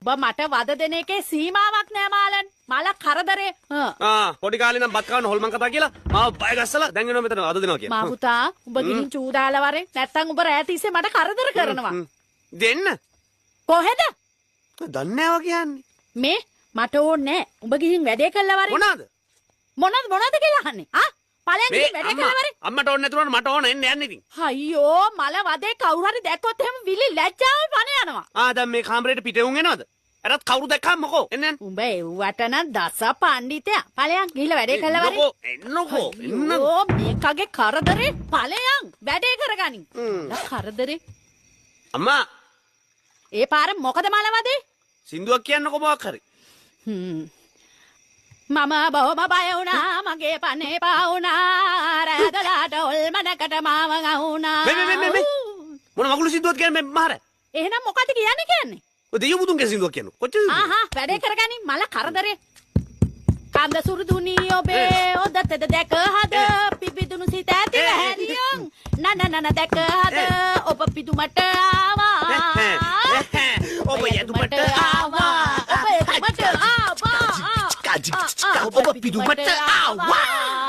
ඔබ මට වද දෙන එකේ සීමාවක් නෑ මාලන්. මාලා කරදරේ. පොඩි කාලේ නම් බත් කවන්න හොල්මන් කතා කියලා මාව බය ගස්සලා දැන් එනවා මෙතන අද දෙනවා කියලා. මා පුතා උඹ ගිහින් චූදාලා වරේ නැත්තම් උඹ රෑ තිස්සේ මට කරදර කරනවා. දෙන්න. කොහෙද? දන්නේ නැහැ කියන්නේ. මේ මට ඕනේ නෑ. උඹ ගිහින් වැඩේ කළා වරේ. මොනවද කියලා අහන්නේ? පලයන් ගිහින් වැඩේ කළා වරේ. අම්මට ඕනේ නැතුනට මට ඕන එන්න යන්න ඉතින්. අයියෝ මල වදේ කවුරු හරි දැක්කොත් එහෙම විලි ලැජ්ජාව පණ යනවා. දැන් මේ කාමරේට පිටේ එනවද? එරත් කවුරු දැක්කම මොකෝ? එන්න. උඹ එව්වට නම් දස පණ්ඩිතයා. පලයන් ගිහිල්ලා වැඩේ කළා වරේ. එන්නකෝ. ඕ මේකගේ කරදරේ පලයන් වැඩේ කරගනින්. කරදරේ. අම්මා ඒ පාර මොකද මල වදේ? සින්දුවක් කියන්නකෝ මොකක් හරි. මම බොහොම බය වුණා මගේ පනේ පාවුණා රැදලාට ඔල්මනකට මාව ගහුණා. මේ මොන මගුල සින්දුවක් කියන්නේ මේ මහර? එහෙනම් මොකද කියන්නේ? ඔය දෙයියෝ මුතුන්ගේ සින්දුවක් කියන්නේ. කොච්චරද? වැඩේ කරගනින් මල කරදරේ. කන්ද සුරුදුනි ඔබේ ඔදතද දැක හද පිපිදුණු සිත ඇති හැරියන් නනනන දැක හද ඔබ පිදුමට ආවා. ඔබ යදුමට ආවා. ඔබ පිදුමට ආවා.